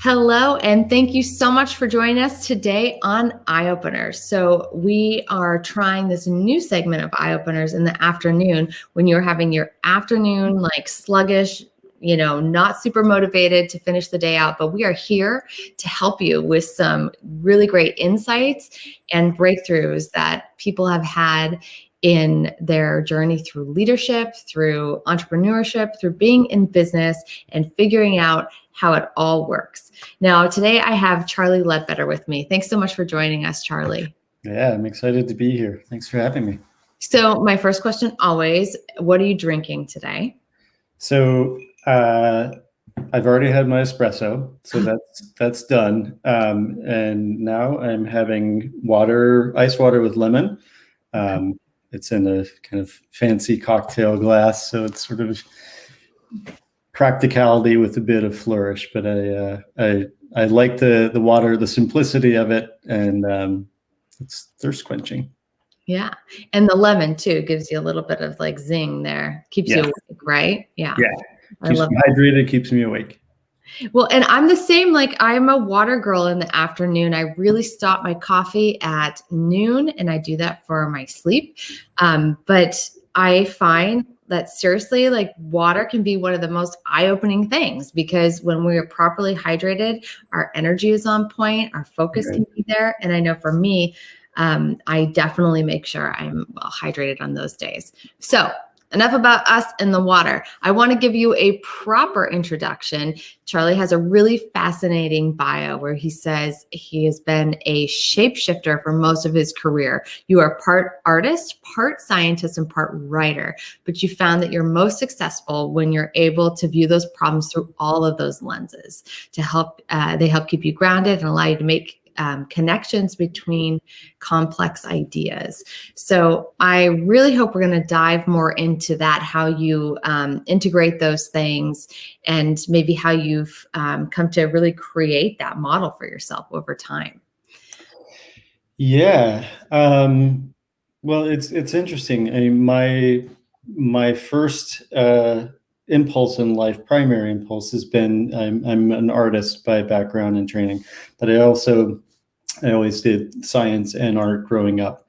Hello, and thank you so much for joining us today on Eye Openers. So, we are trying this new segment of Eye Openers in the afternoon when you're having your afternoon, like sluggish, not super motivated to finish the day out. But we are here to help you with some really great insights and breakthroughs that people have had in their journey through leadership, through entrepreneurship, through being in business, and figuring out how it all works. Now, today I have Charlie Ledbetter with me. Thanks so much for joining us, Charlie. Yeah, I'm excited to be here. Thanks for having me. So my first question always, what are you drinking today? So I've already had my espresso, so that's done. And now I'm having ice water with lemon. It's in a kind of fancy cocktail glass, so it's sort of practicality with a bit of flourish. But I like the water, the simplicity of it, and it's thirst quenching. Yeah. And the lemon too gives you a little bit of like zing there. Keeps you awake, right? Yeah. Keeps me hydrated, keeps me awake. Well, and I'm the same, like I'm a water girl in the afternoon. I really stop my coffee at noon and I do that for my sleep. But I find that seriously, like water can be one of the most eye-opening things because when we are properly hydrated, our energy is on point, our focus can be there. And I know for me, I definitely make sure I'm well hydrated on those days. So enough about us and the water. I want to give you a proper introduction. Charlie has a really fascinating bio where he says he has been a shapeshifter for most of his career. You are part artist, part scientist, and part writer, but you found that you're most successful when you're able to view those problems through all of those lenses to help, they help keep you grounded and allow you to make connections between complex ideas. So I really hope we're going to dive more into that, how you integrate those things and maybe how you've come to really create that model for yourself over time. Yeah. Well, it's interesting. I mean, my first impulse in life, primary impulse, has been I'm an artist by background and training, but I always did science and art growing up.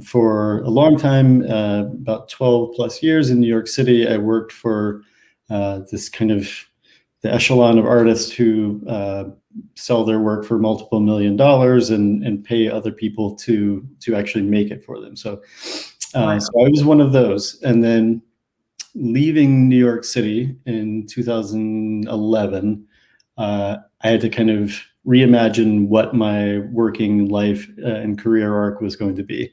For a long time, about 12 plus years in New York City, I worked for this kind of the echelon of artists who sell their work for multiple $1 million and pay other people to actually make it for them. So, Wow. so I was one of those. And then leaving New York City in 2011, I had to kind of reimagine what my working life and career arc was going to be,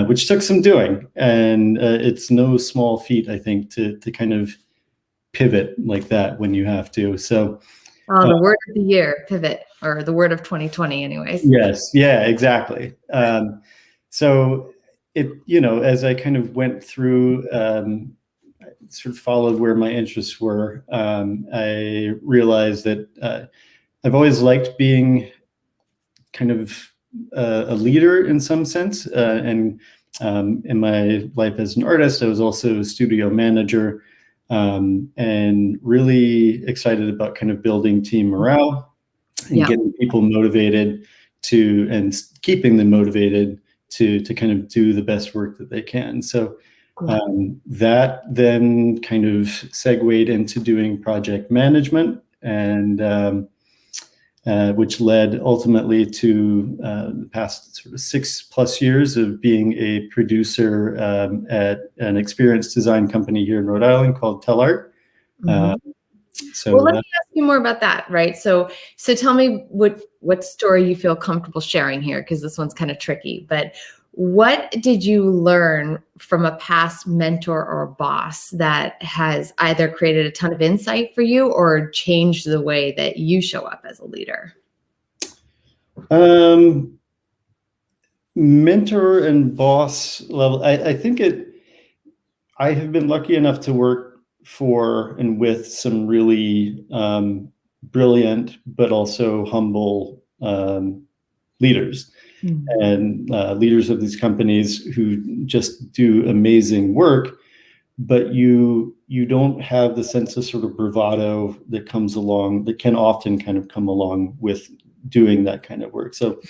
which took some doing. And it's no small feat, I think, to kind of pivot like that when you have to. So the word of the year, pivot, or the word of 2020 anyways. Yes. Yeah, exactly. So it, as I kind of went through, sort of followed where my interests were, I realized that I've always liked being kind of a leader in some sense. And in my life as an artist, I was also a studio manager, and really excited about kind of building team morale and getting people motivated and keeping them motivated to kind of do the best work that they can. So that then kind of segued into doing project management, and which led ultimately to the past sort of 6+ years of being a producer at an experience design company here in Rhode Island called TellArt. So let me ask you more about that, right? So tell me what story you feel comfortable sharing here, because this one's kind of tricky. But what did you learn from a past mentor or boss that has either created a ton of insight for you or changed the way that you show up as a leader? Mentor and boss level, I think I have been lucky enough to work for and with some really brilliant but also humble leaders and leaders of these companies who just do amazing work. but you don't have the sense of sort of bravado that comes along, that can often kind of come along with doing that kind of work. So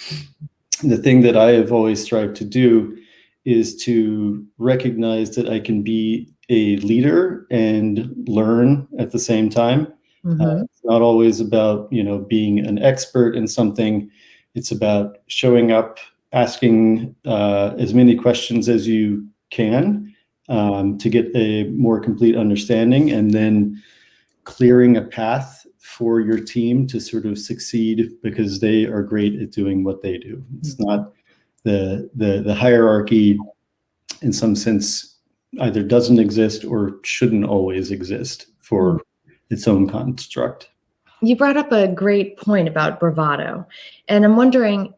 the thing that I have always strived to do is to recognize that I can be a leader and learn at the same time. It's not always about, being an expert in something. It's about showing up, asking as many questions as you can to get a more complete understanding, and then clearing a path for your team to sort of succeed because they are great at doing what they do. It's not the hierarchy, in some sense, either doesn't exist or shouldn't always exist for its own construct. You brought up a great point about bravado, and I'm wondering,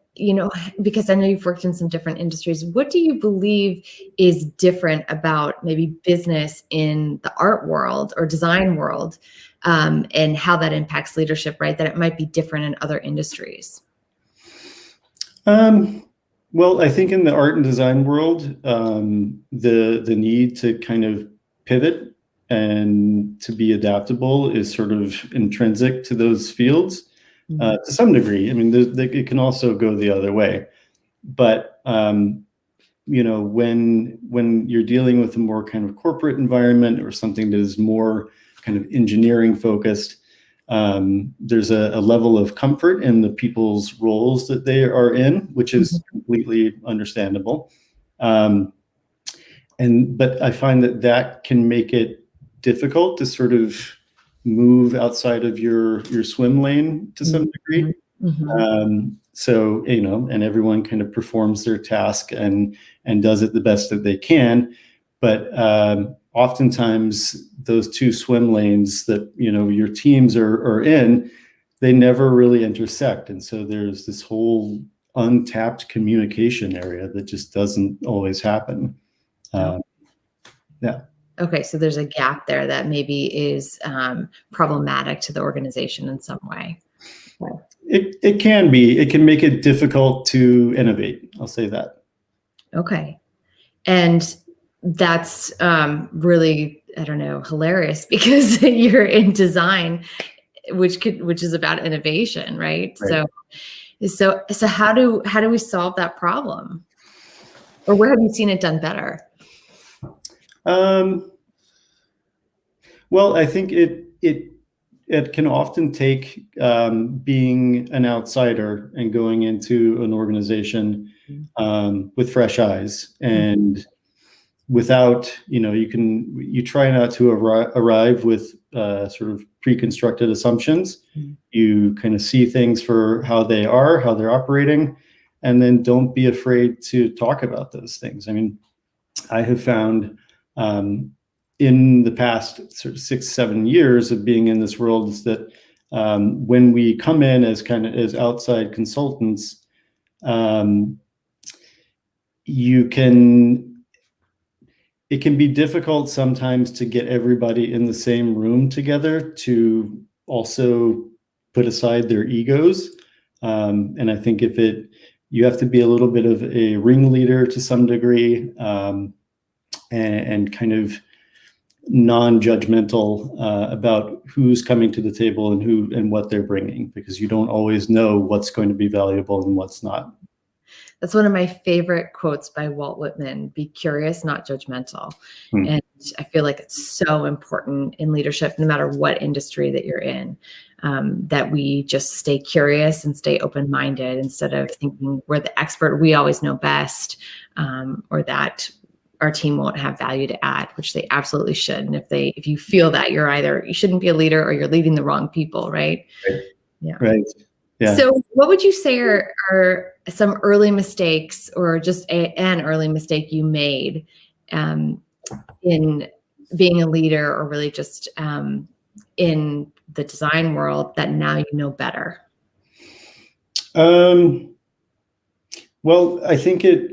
because I know you've worked in some different industries, what do you believe is different about maybe business in the art world or design world, and how that impacts leadership, right? That it might be different in other industries. Well, I think in the art and design world, the need to kind of pivot and to be adaptable is sort of intrinsic to those fields to some degree. I mean, it can also go the other way, but when you're dealing with a more kind of corporate environment or something that is more kind of engineering focused, there's a level of comfort in the people's roles that they are in, which is completely understandable. But I find that can make it difficult to sort of move outside of your swim lane to some degree. So, and everyone kind of performs their task and does it the best that they can. But oftentimes those two swim lanes that, your teams are in, they never really intersect. And so there's this whole untapped communication area that just doesn't always happen. Yeah. Okay, so there's a gap there that maybe is problematic to the organization in some way. It can be. It can make it difficult to innovate. I'll say that. Okay. And that's really, I don't know, hilarious because you're in design, which is about innovation, right? So how do we solve that problem? Or where have you seen it done better? Well, I think it can often take being an outsider and going into an organization with fresh eyes, and without, you try not to arrive with sort of pre-constructed assumptions. You kind of see things for how they're operating, and then don't be afraid to talk about those things. I mean, I have found in the past sort of 6-7 years of being in this world is that when we come in as outside consultants, it can be difficult sometimes to get everybody in the same room together to also put aside their egos. And I think you have to be a little bit of a ringleader to some degree, and kind of non-judgmental about who's coming to the table and what they're bringing, because you don't always know what's going to be valuable and what's not. That's one of my favorite quotes by Walt Whitman: be curious, not judgmental. And I feel like it's so important in leadership, no matter what industry that you're in, that we just stay curious and stay open-minded instead of thinking we're the expert, we always know best, or that our team won't have value to add, which they absolutely should. And if you feel that, you shouldn't be a leader, or you're leading the wrong people, right? Yeah. Right. Yeah. So what would you say are some early mistakes, or just an early mistake you made in being a leader, or really just in the design world, that now you know better? Well, I think it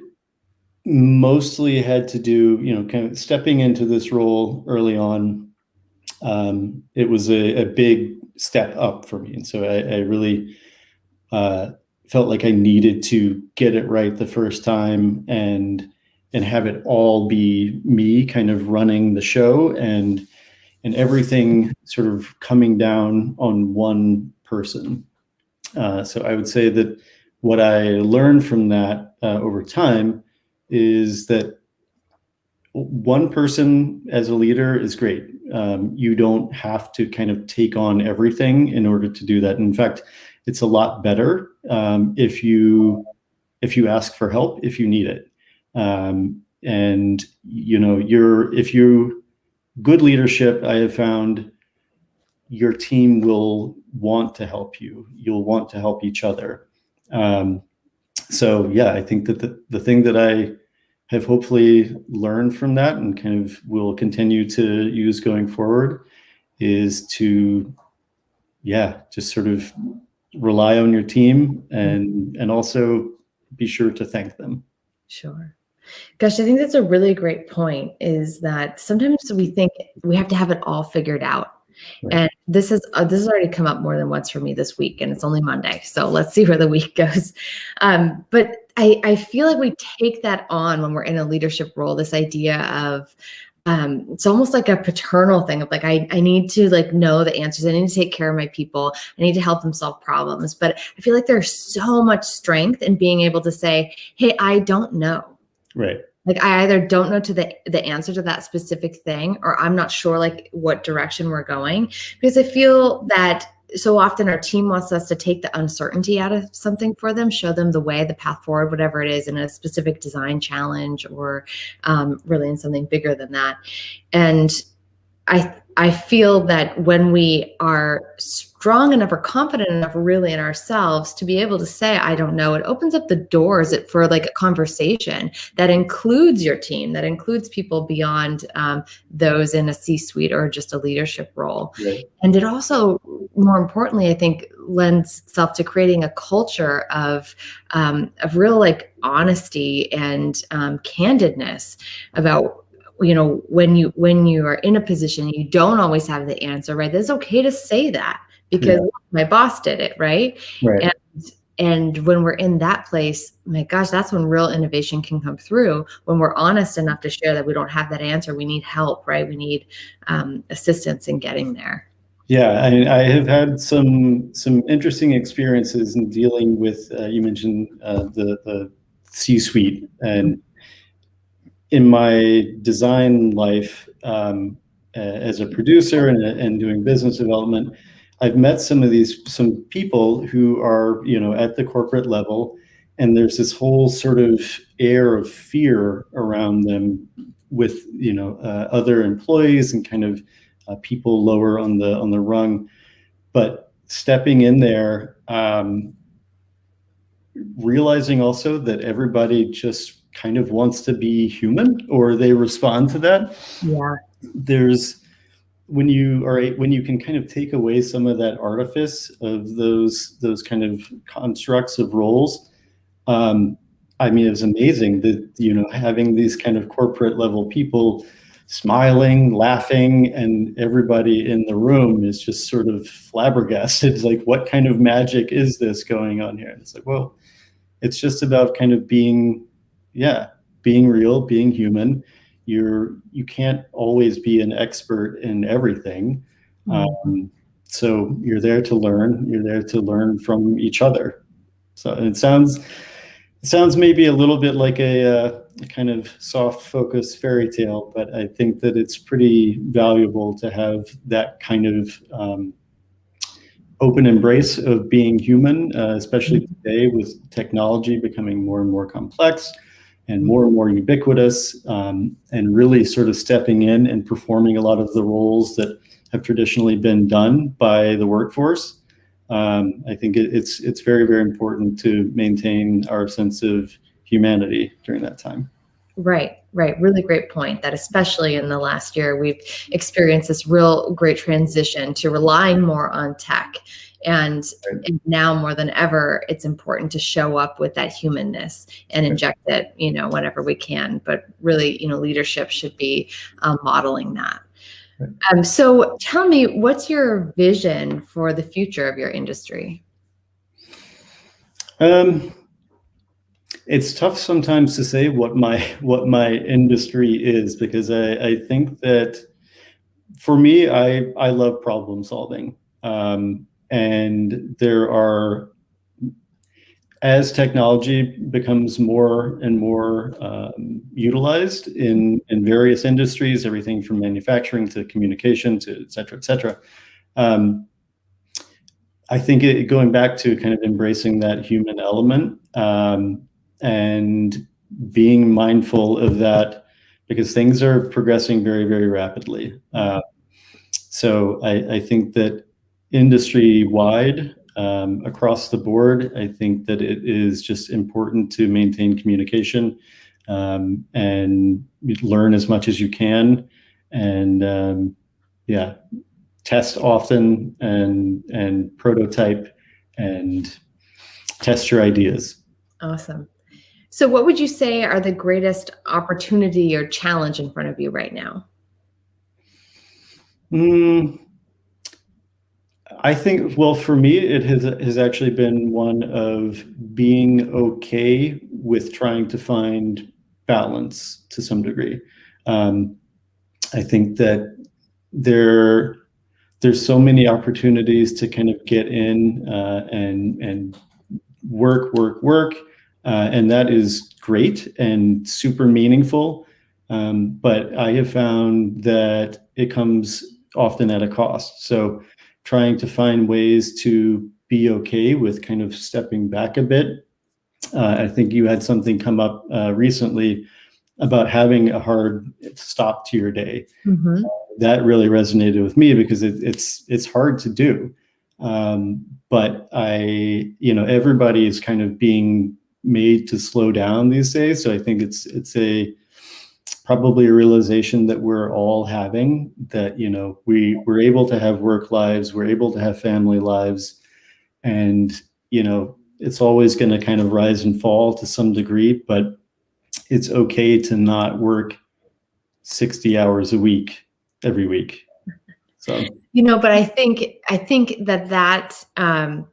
mostly had to do, kind of stepping into this role early on. It was a big step up for me. And so I really felt like I needed to get it right the first time, and have it all be me kind of running the show, and everything sort of coming down on one person. So I would say that what I learned from that over time is that one person as a leader is great. You don't have to kind of take on everything in order to do that. In fact, it's a lot better if you ask for help if you need it. And if you good leadership, I have found your team will want to help you. You'll want to help each other. So yeah, I think that the thing that I have hopefully learned from that and kind of will continue to use going forward is to, just sort of rely on your team and also be sure to thank them. Sure. Gosh, I think that's a really great point, is that sometimes we think we have to have it all figured out. Right. And this has already come up more than once for me this week, and it's only Monday. So let's see where the week goes. But I feel like we take that on when we're in a leadership role, this idea of it's almost like a paternal thing of like, I need to like know the answers. I need to take care of my people. I need to help them solve problems. But I feel like there's so much strength in being able to say, hey, I don't know. Right. Like I either don't know to the answer to that specific thing, or I'm not sure like what direction we're going, because I feel that so often our team wants us to take the uncertainty out of something for them, show them the way, the path forward, whatever it is, in a specific design challenge or really in something bigger than that. And I feel that when we are strong enough or confident enough really in ourselves to be able to say, I don't know, it opens up the doors for like a conversation that includes your team, that includes people beyond those in a C-suite or just a leadership role. Right. And it also, more importantly, I think, lends itself to creating a culture of real like honesty and candidness about, when you are in a position, you don't always have the answer, right? It's okay to say that, because my boss did it, right? Right. And when we're in that place, my gosh, that's when real innovation can come through, when we're honest enough to share that we don't have that answer. We need help, right? We need assistance in getting there. Yeah, I have had some interesting experiences in dealing with, you mentioned the C-suite, and in my design life, as a producer and doing business development, I've met some people who are, at the corporate level, and there's this whole sort of air of fear around them with, other employees and kind of people lower on the rung. But stepping in there, realizing also that everybody just kind of wants to be human, or they respond to that. Yeah. There's when you can kind of take away some of that artifice of those kind of constructs of roles. I mean, it was amazing that, having these kind of corporate level people smiling, laughing, and everybody in the room is just sort of flabbergasted. It's like, what kind of magic is this going on here? And it's like, well, it's just about kind of being real, being human. You can't always be an expert in everything. So you're there to learn. You're there to learn from each other. So it sounds maybe a little bit like a kind of soft focus fairy tale, but I think that it's pretty valuable to have that kind of open embrace of being human, especially today with technology becoming more and more complex and more ubiquitous, and really sort of stepping in and performing a lot of the roles that have traditionally been done by the workforce. I think it's very, very important to maintain our sense of humanity during that time. Right. Really great point, that especially in the last year, we've experienced this real great transition to relying more on tech. And now more than ever, it's important to show up with that humanness and inject it, whenever we can. But really, leadership should be modeling that. So tell me, what's your vision for the future of your industry? It's tough sometimes to say what my industry is, because I think that for me, I love problem solving. And there are, as technology becomes more and more utilized in various industries, everything from manufacturing to communication to et cetera, I think going back to kind of embracing that human element, and being mindful of that, because things are progressing very, very rapidly. So I think that industry-wide, across the board, I think that it is just important to maintain communication, and learn as much as you can, and yeah, test often, and prototype and test your ideas. Awesome. So what would you say are the greatest opportunity or challenge in front of you right now? I think, well, for me, it has actually been one of being okay with trying to find balance to some degree. I think that there's so many opportunities to kind of get in, and work, and that is great and super meaningful. But I have found that it comes often at a cost. So trying to find ways to be okay with kind of stepping back a bit. I think you had something come up recently about having a hard stop to your day. Mm-hmm. That really resonated with me, because it's hard to do. But everybody is kind of being made to slow down these days. So I think it's probably a realization that we're all having, that, we're able to have work lives, we're able to have family lives, and, it's always going to kind of rise and fall to some degree, but it's okay to not work 60 hours a week every week. So, But I think that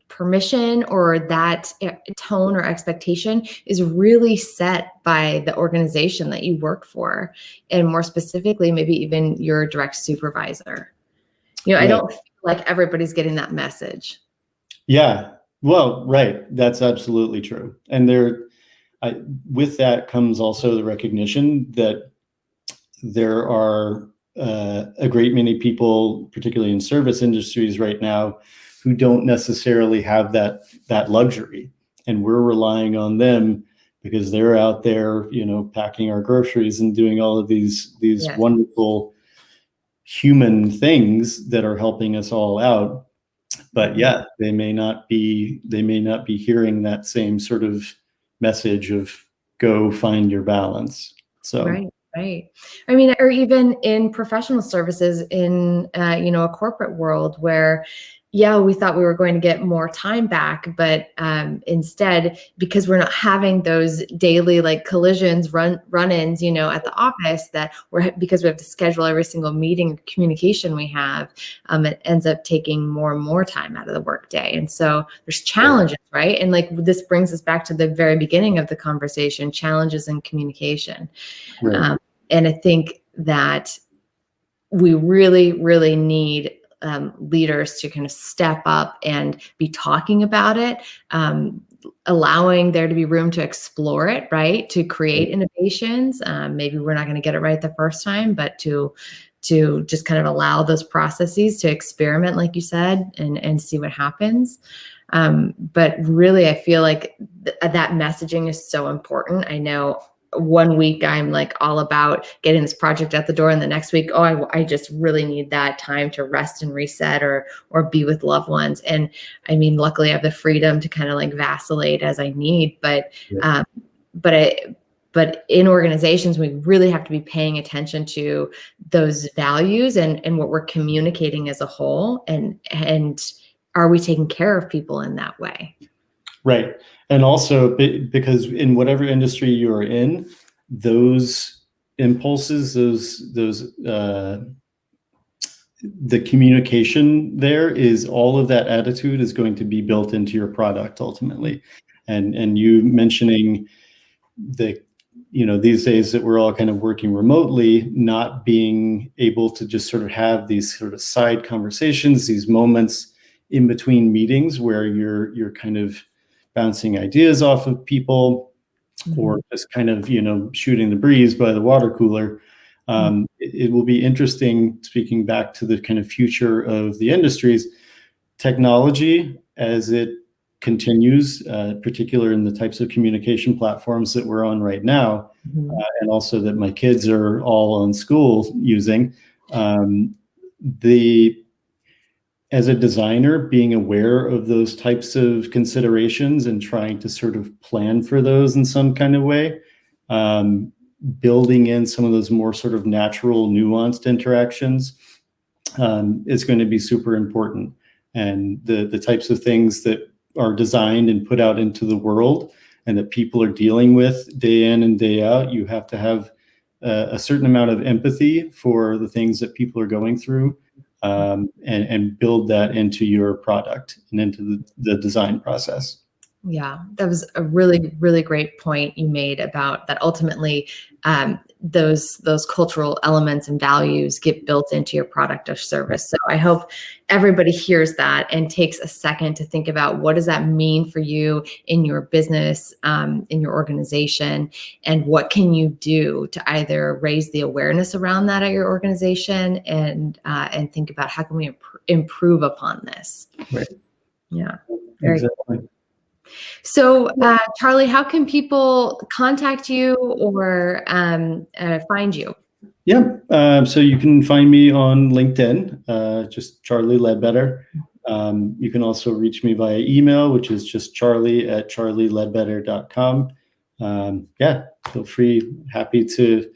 permission, or that tone or expectation, is really set by the organization that you work for, and more specifically, maybe even your direct supervisor. I right. don't feel like everybody's getting that message. Yeah, well, right. That's absolutely true. And with that comes also the recognition that there are a great many people, particularly in service industries right now, who don't necessarily have that luxury, and we're relying on them because they're out there, packing our groceries and doing all of these Yes. wonderful human things that are helping us all out. But yeah, they may not be hearing that same sort of message of go find your balance. So Right. Right. I mean, or even in professional services, in a corporate world where, yeah, we thought we were going to get more time back, but instead, because we're not having those daily collisions, run-ins, at the office, because we have to schedule every single meeting, communication we have, it ends up taking more and more time out of the workday. And so there's challenges, right? And this brings us back to the very beginning of the conversation: challenges in communication. right. And I think that we really, really need leaders to kind of step up and be talking about it, allowing there to be room to explore it, right? To create innovations. Maybe we're not going to get it right the first time, but to just kind of allow those processes to experiment, like you said, and see what happens. But really, I feel like that messaging is so important. I know one week I'm all about getting this project out the door, and the next week, I just really need that time to rest and reset, or be with loved ones. And I mean, luckily I have the freedom to kind of vacillate as I need, but in organizations, we really have to be paying attention to those values and what we're communicating as a whole, and are we taking care of people in that way? Right. And also because in whatever industry you are in, those impulses, the communication there is, all of that attitude is going to be built into your product ultimately. And you mentioning, these days that we're all kind of working remotely, not being able to just sort of have these sort of side conversations, these moments in between meetings where you're kind of bouncing ideas off of people, or just kind of, shooting the breeze by the water cooler. It will be interesting, speaking back to the kind of future of the industries, technology as it continues, particular in the types of communication platforms that we're on right now, and also that my kids are all on school using. As a designer, being aware of those types of considerations and trying to sort of plan for those in some kind of way, building in some of those more sort of natural, nuanced interactions is going to be super important. And the types of things that are designed and put out into the world and that people are dealing with day in and day out, you have to have a certain amount of empathy for the things that people are going through, and build that into your product and into the design process. Yeah, that was a really, really great point you made about that. Ultimately, those cultural elements and values get built into your product or service. So I hope everybody hears that and takes a second to think about, what does that mean for you in your business, in your organization, and what can you do to either raise the awareness around that at your organization, and think about how can we improve upon this. Right. Yeah. Exactly. So, Charlie, how can people contact you or find you? Yeah, so you can find me on LinkedIn, just Charlie Ledbetter. You can also reach me via email, which is just charlie@charlieledbetter.com. Yeah, feel free. Happy to.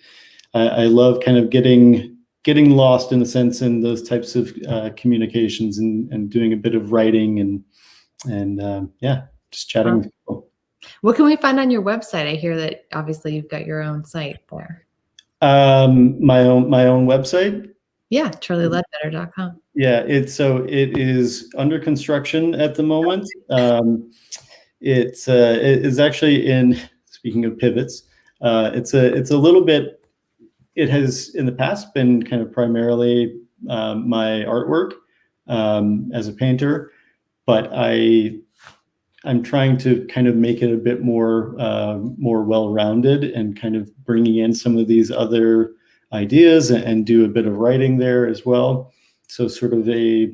I love kind of getting lost, in a sense, in those types of communications, and doing a bit of writing and yeah, just chatting with people. What can we find on your website? I hear that obviously you've got your own site there. My own website. Yeah, charlieledbetter.com. Yeah, it is under construction at the moment. It is actually speaking of pivots, it's a little bit. It has in the past been kind of primarily my artwork as a painter, but I'm trying to kind of make it a bit more well-rounded, and kind of bringing in some of these other ideas and do a bit of writing there as well. So sort of a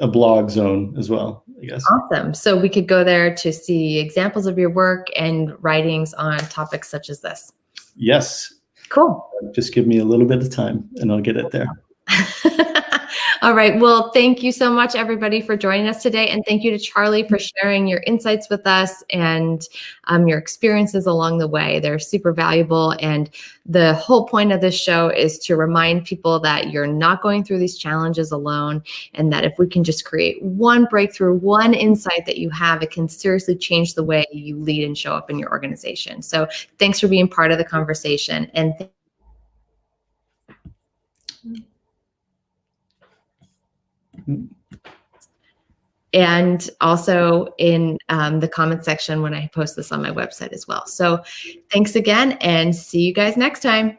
blog zone as well, I guess. Awesome. So we could go there to see examples of your work and writings on topics such as this. Yes. Cool. Just give me a little bit of time and I'll get it there. All right. Well, thank you so much, everybody, for joining us today. And thank you to Charlie for sharing your insights with us and your experiences along the way. They're super valuable. And the whole point of this show is to remind people that you're not going through these challenges alone, and that if we can just create one breakthrough, one insight that you have, it can seriously change the way you lead and show up in your organization. So thanks for being part of the conversation. And also in the comment section when I post this on my website as well. So thanks again, and see you guys next time.